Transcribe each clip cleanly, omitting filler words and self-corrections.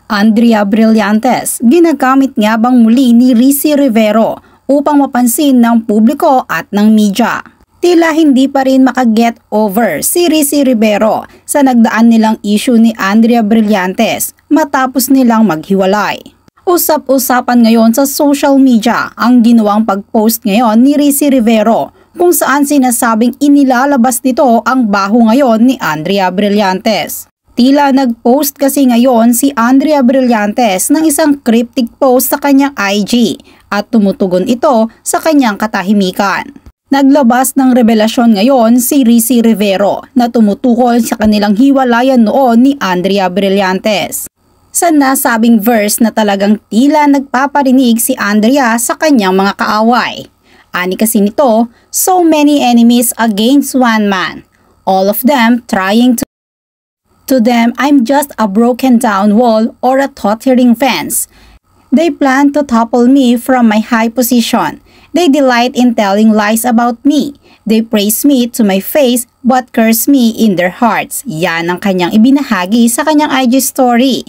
Andrea Brillantes, ginagamit nga bang muli ni Rizzy Rivero upang mapansin ng publiko at ng media? Tila hindi pa rin makaget over si Rizzy Rivero sa nagdaan nilang issue ni Andrea Brillantes matapos nilang maghiwalay. Usap-usapan ngayon sa social media ang ginawang pag-post ngayon ni Rizzy Rivero kung saan sinasabing inilalabas nito ang baho ngayon ni Andrea Brillantes. Tila nag-post kasi ngayon si Andrea Brillantes ng isang cryptic post sa kanyang IG at tumutugon ito sa kanyang katahimikan. Naglabas ng revelasyon ngayon si Rizzy Rivero na tumutukol sa kanilang hiwalayan noon ni Andrea Brillantes. Sa nasabing verse na talagang tila nagpaparinig si Andrea sa kanyang mga kaaway. Ani kasi nito, so many enemies against one man, all of them trying to them, I'm just a broken down wall or a tottering fence. They plan to topple me from my high position. They delight in telling lies about me. They praise me to my face but curse me in their hearts. Yan ang kanyang ibinahagi sa kanyang IG story.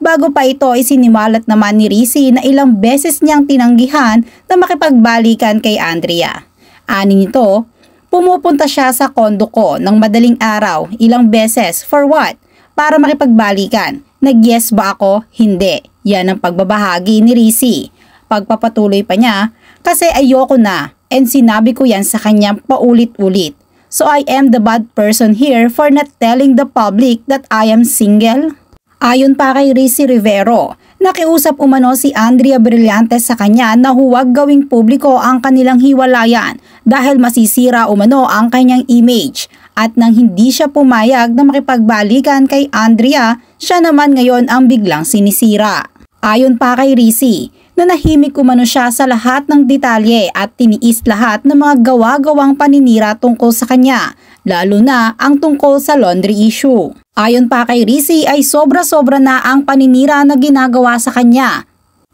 Bago pa ito ay siniwalat naman ni Rizzy na ilang beses niyang tinanggihan na makipagbalikan kay Andrea. Ani nito, pumupunta siya sa kondo ko ng madaling araw ilang beses for what? Para makipagbalikan. Nag-yes ba ako? Hindi. Yan ang pagbabahagi ni Rizzy. Pagpapatuloy pa niya, kasi ayoko na and sinabi ko yan sa kanya paulit-ulit. So I am the bad person here for not telling the public that I am single. Ayon pa kay Rizzy Rivero, nakiusap umano si Andrea Brillantes sa kanya na huwag gawing publiko ang kanilang hiwalayan dahil masisira umano ang kanyang image. At nang hindi siya pumayag na makipagbalikan kay Andrea, siya naman ngayon ang biglang sinisira. Ayon pa kay Rizzy, nanahimik umano siya sa lahat ng detalye at tiniis lahat ng mga gawa-gawang paninira tungkol sa kanya, lalo na ang tungkol sa laundry issue. Ayon pa kay Rizzy ay sobra-sobra na ang paninira na ginagawa sa kanya.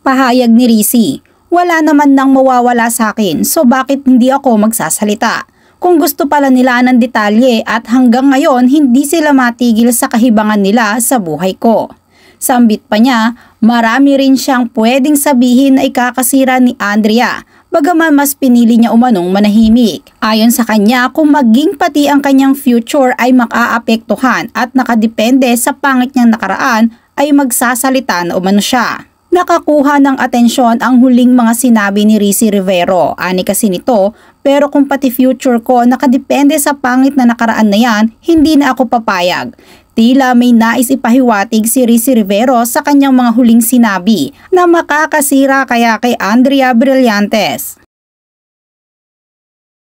Pahayag ni Rizzy, wala naman nang mawawala sa akin so bakit hindi ako magsasalita? Kung gusto pala nila ng detalye at hanggang ngayon hindi sila matigil sa kahibangan nila sa buhay ko. Sambit pa niya, marami rin siyang pwedeng sabihin na ikakasira ni Andrea, bagaman mas pinili niya umanong manahimik. Ayon sa kanya, kung maging pati ang kanyang future ay makaapektuhan at nakadepende sa pangit niyang nakaraan, ay magsasalita na umano siya. Nakakuha ng atensyon ang huling mga sinabi ni Rizzy Rivero, ani kasi nito, pero kung pati future ko nakadepende sa pangit na nakaraan na yan, hindi na ako papayag. Tila may nais ipahiwatig si Rizzy Rivero sa kanyang mga huling sinabi na makakasira kaya kay Andrea Brillantes.